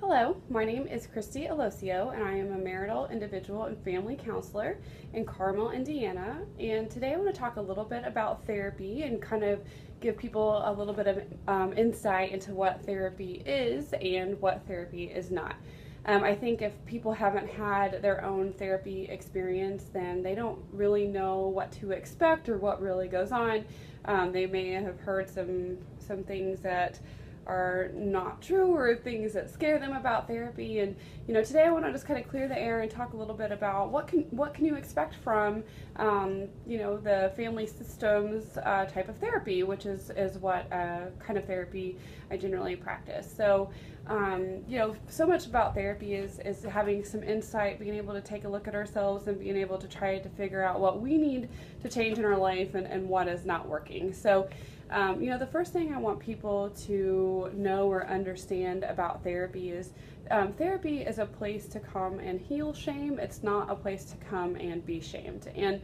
Hello, my name is Christy Alosio, and I am a marital, individual, and family counselor in Carmel, Indiana. And today I want to talk a little bit about therapy and kind of give people a little bit of insight into what therapy is and what therapy is not. I think if people haven't had their own therapy experience, then they don't really know what to expect or what really goes on. They may have heard some things that are not true or things that scare them about therapy. And today I want to just kind of clear the air and talk a little bit about what can you expect from the family systems type of therapy, which is what kind of therapy I generally practice. So so much about therapy is having some insight, being able to take a look at ourselves and being able to try to figure out what we need to change in our life and what is not working. So the first thing I want people to know or understand about therapy is therapy is a place to come and heal shame. It's not a place to come and be shamed. And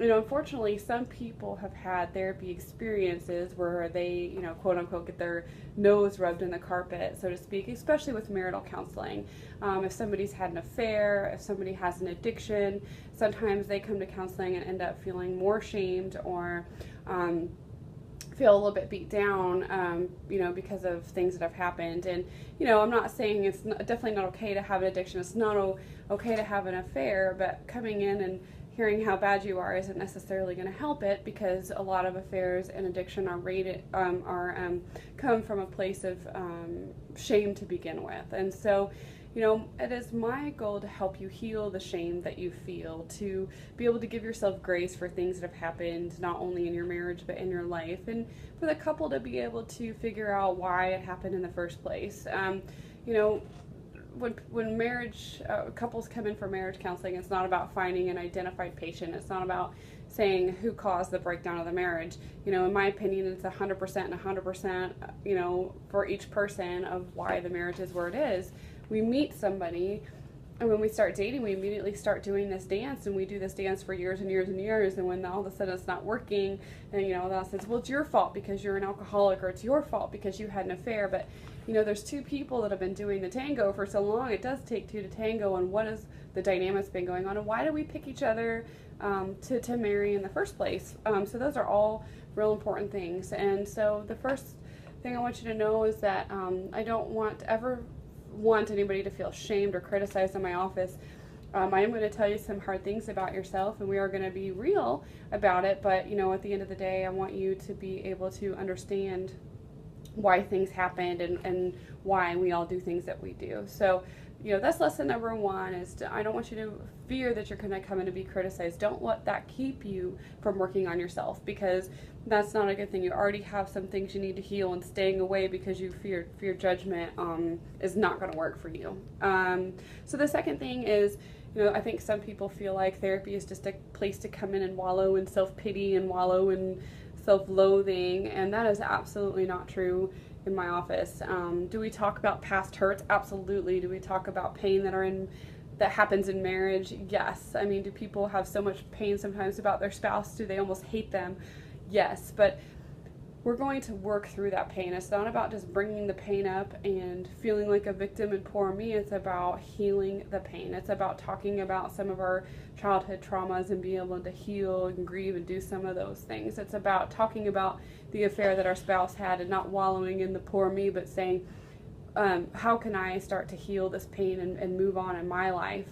unfortunately, some people have had therapy experiences where they, quote unquote, get their nose rubbed in the carpet, so to speak, especially with marital counseling. If somebody's had an affair, if somebody has an addiction, sometimes they come to counseling and end up feeling more shamed or feel a little bit beat down, because of things that have happened. And, I'm not saying it's definitely not okay to have an addiction. It's not okay to have an affair, but coming in and hearing how bad you are isn't necessarily going to help it, because a lot of affairs and addiction come from a place of shame to begin with. And so it is my goal to help you heal the shame that you feel, to be able to give yourself grace for things that have happened, not only in your marriage, but in your life, and for the couple to be able to figure out why it happened in the first place. When marriage couples come in for marriage counseling, it's not about finding an identified patient. It's not about saying who caused the breakdown of the marriage. In my opinion, it's 100% and 100%, for each person of why the marriage is where it is. We meet somebody, and when we start dating, we immediately start doing this dance, and we do this dance for years and years and years, and when all of a sudden it's not working, and that says, well, it's your fault because you're an alcoholic, or it's your fault because you had an affair. But there's two people that have been doing the tango for so long. It does take two to tango, and what is the dynamic's been going on, and why do we pick each other to marry in the first place? So those are all real important things. And so the first thing I want you to know is that I don't ever want anybody to feel shamed or criticized in my office. I am going to tell you some hard things about yourself, and we are going to be real about it, but at the end of the day, I want you to be able to understand why things happened and why we all do things that we do. So that's lesson number one, is I don't want you to fear that you're going to come in and be criticized. Don't let that keep you from working on yourself, because that's not a good thing. You already have some things you need to heal, and staying away because you fear judgment is not going to work for you. So the second thing is, I think some people feel like therapy is just a place to come in and wallow in self-pity and wallow in self-loathing, and that is absolutely not true in my office. Do we talk about past hurts? Absolutely. Do we talk about pain that happens in marriage? Yes. I mean, do people have so much pain sometimes about their spouse? Do they almost hate them? Yes. But we're going to work through that pain. It's not about just bringing the pain up and feeling like a victim and poor me. It's about healing the pain. It's about talking about some of our childhood traumas and being able to heal and grieve and do some of those things. It's about talking about the affair that our spouse had and not wallowing in the poor me, but saying, how can I start to heal this pain and move on in my life?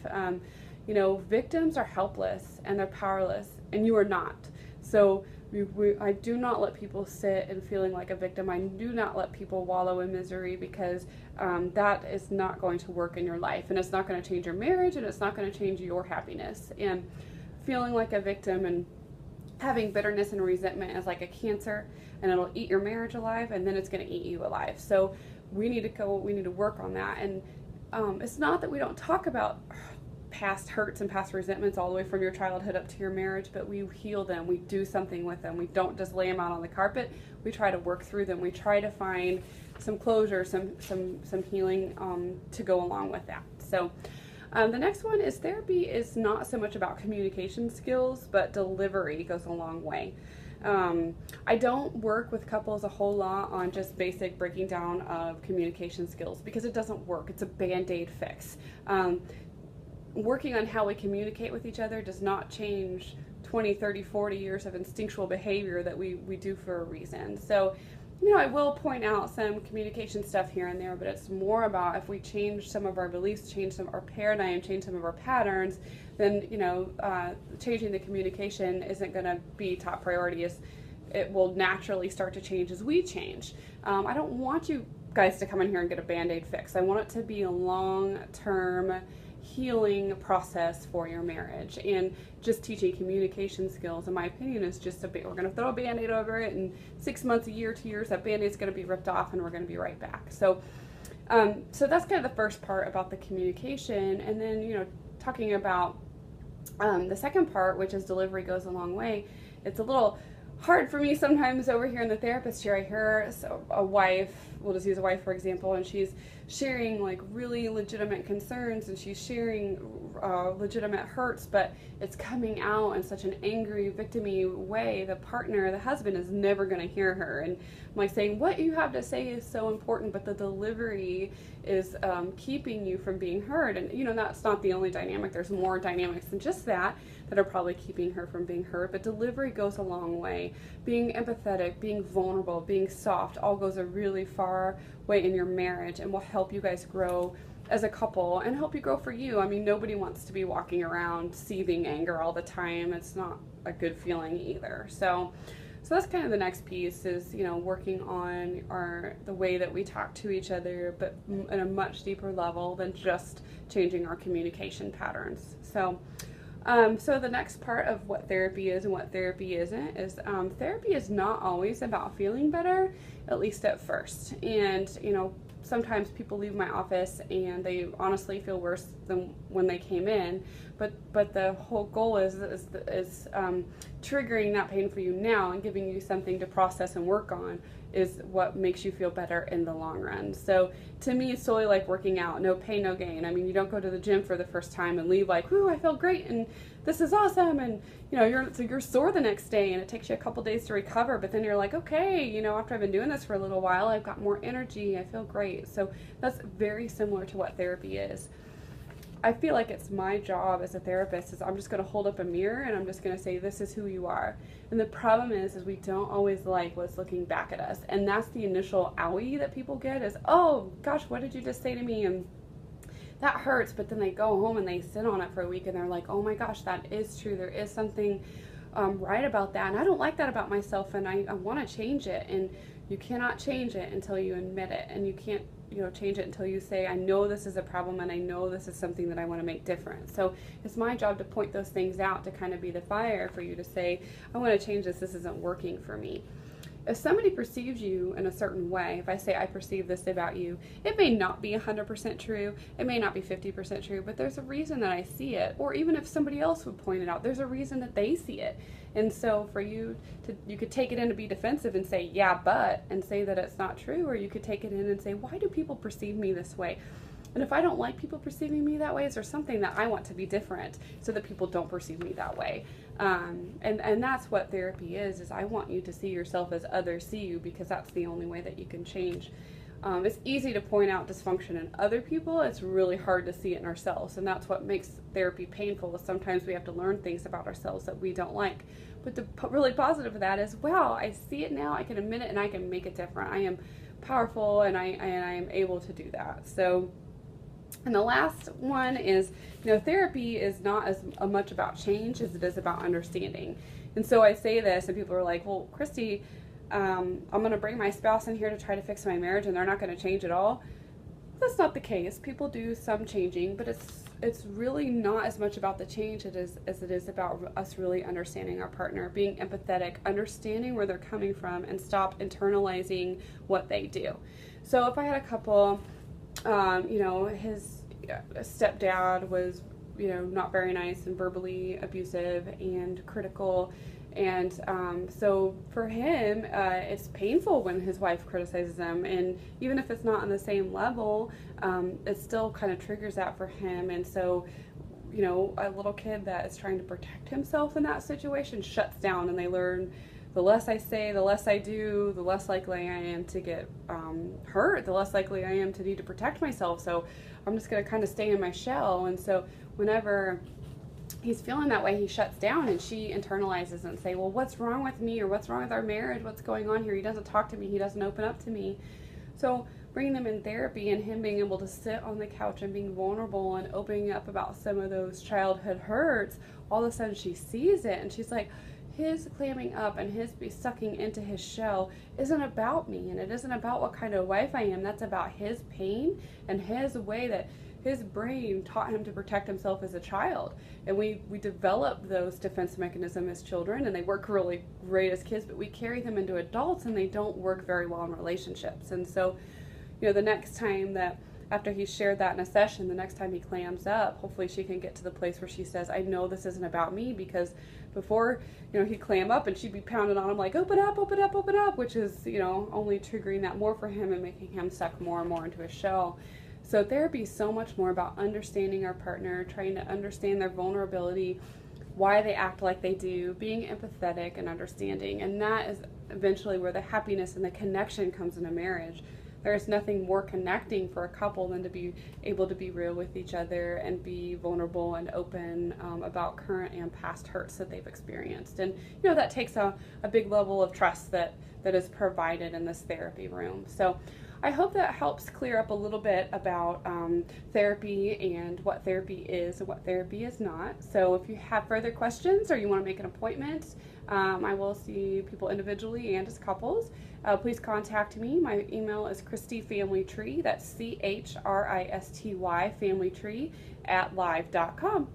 Victims are helpless and they're powerless, and you are not. So I do not let people sit and feeling like a victim. I do not let people wallow in misery, because that is not going to work in your life, and it's not going to change your marriage, and it's not going to change your happiness. And feeling like a victim and having bitterness and resentment is like a cancer, and it'll eat your marriage alive, and then it's going to eat you alive. So we need to work on that. And it's not that we don't talk about past hurts and past resentments all the way from your childhood up to your marriage, but we heal them. We do something with them. We don't just lay them out on the carpet. We try to work through them. We try to find some closure, some healing to go along with that. So the next one is, therapy is not so much about communication skills, but delivery goes a long way. I don't work with couples a whole lot on just basic breaking down of communication skills because it doesn't work. It's a band-aid fix. Working on how we communicate with each other does not change 20, 30, 40 years of instinctual behavior that we do for a reason. So, I will point out some communication stuff here and there, but it's more about if we change some of our beliefs, change some of our paradigm, change some of our patterns, then, changing the communication isn't going to be top priority. It will naturally start to change as we change. I don't want you guys to come in here and get a band-aid fix. I want it to be a long-term healing process for your marriage, and just teaching communication skills, in my opinion, is just we're going to throw a band-aid over it, and 6 months, a year, 2 years, that band-aid's going to be ripped off and we're going to be right back. So that's kind of the first part about the communication. And then, talking about the second part, which is delivery goes a long way. It's a little hard for me sometimes over here in the therapist chair. I hear a wife, we'll just use a wife for example, and she's sharing like really legitimate concerns, and she's sharing legitimate hurts, but it's coming out in such an angry, victim-y way. The partner, the husband, is never going to hear her. And I'm like saying, what you have to say is so important, but the delivery is keeping you from being heard. And that's not the only dynamic. There's more dynamics than just that are probably keeping her from being heard, but delivery goes a long way. Being empathetic, being vulnerable, being soft, all goes a really far way in your marriage, and will help you guys grow as a couple and help you grow for you. I mean, nobody wants to be walking around seething anger all the time. It's not a good feeling either. So that's kind of the next piece is, working on the way that we talk to each other, but at a much deeper level than just changing our communication patterns. So the next part of what therapy is and what therapy isn't is therapy is not always about feeling better, at least at first. And, sometimes people leave my office and they honestly feel worse than when they came in. But the whole goal is triggering that pain for you now and giving you something to process and work on is what makes you feel better in the long run. So to me, it's solely like working out. No pain, no gain. I mean, you don't go to the gym for the first time and leave like, whoo, I feel great and this is awesome. And you're sore the next day and it takes you a couple days to recover. But then you're like, okay, after I've been doing this for a little while, I've got more energy. I feel great. So that's very similar to what therapy is. I feel like it's my job as a therapist is I'm just going to hold up a mirror and I'm just going to say, this is who you are. And the problem is we don't always like what's looking back at us. And that's the initial owie that people get is, oh gosh, what did you just say to me? And that hurts. But then they go home and they sit on it for a week and they're like, oh my gosh, that is true. There is something right about that. And I don't like that about myself and I want to change it. And you cannot change it until you admit it. And you can't change it until you say, I know this is a problem and I know this is something that I want to make different. So it's my job to point those things out, to kind of be the fire for you to say, I want to change this. This isn't working for me. If somebody perceives you in a certain way, if I say I perceive this about you, it may not be 100% true. It may not be 50% true, but there's a reason that I see it. Or even if somebody else would point it out, there's a reason that they see it. And so for you could take it in to be defensive and say, yeah, but, and say that it's not true. Or you could take it in and say, why do people perceive me this way? And if I don't like people perceiving me that way, is there something that I want to be different so that people don't perceive me that way? And that's what therapy is I want you to see yourself as others see you, because that's the only way that you can change. It's easy to point out dysfunction in other people. It's really hard to see it in ourselves. And that's what makes therapy painful, is sometimes we have to learn things about ourselves that we don't like. But the really positive of that is, wow, I see it now, I can admit it, and I can make it different. I am powerful, and I am able to do that. So, and the last one is, therapy is not as much about change as it is about understanding. And so I say this, and people are like, well, Christy, I'm going to bring my spouse in here to try to fix my marriage, and they're not going to change at all. That's not the case. People do some changing, but it's really not as much about the change as it is about us really understanding our partner, being empathetic, understanding where they're coming from, and stop internalizing what they do. So if I had a couple, his stepdad was, not very nice and verbally abusive and critical. And so for him, it's painful when his wife criticizes him. And even if it's not on the same level, it still kind of triggers that for him. And so, a little kid that is trying to protect himself in that situation shuts down, and they learn the less I say, the less I do, the less likely I am to get hurt, the less likely I am to need to protect myself. So I'm just going to kind of stay in my shell. And so whenever he's feeling that way, he shuts down, and she internalizes and say, well, what's wrong with me, or what's wrong with our marriage? What's going on here? He doesn't talk to me. He doesn't open up to me. So bringing them in therapy and him being able to sit on the couch and being vulnerable and opening up about some of those childhood hurts, all of a sudden she sees it and she's like, his clamming up and his sucking into his shell isn't about me, and it isn't about what kind of wife I am. That's about his pain and his way that his brain taught him to protect himself as a child. And we develop those defense mechanisms as children, and they work really great as kids, but we carry them into adults and they don't work very well in relationships. And so, the next time that, after he shared that in a session, the next time he clams up, hopefully she can get to the place where she says, I know this isn't about me, because before, he'd clam up and she'd be pounding on him like, open up, open up, open up, which is, only triggering that more for him and making him suck more and more into his shell. So therapy is so much more about understanding our partner, trying to understand their vulnerability, why they act like they do, being empathetic and understanding. And that is eventually where the happiness and the connection comes in a marriage. There's nothing more connecting for a couple than to be able to be real with each other and be vulnerable and open about current and past hurts that they've experienced. And that takes a big level of trust that is provided in this therapy room. So I hope that helps clear up a little bit about therapy and what therapy is and what therapy is not. So if you have further questions or you want to make an appointment, I will see people individually and as couples. Please contact me. My email is ChristyFamilyTree. That's CHRISTY familytree @live.com.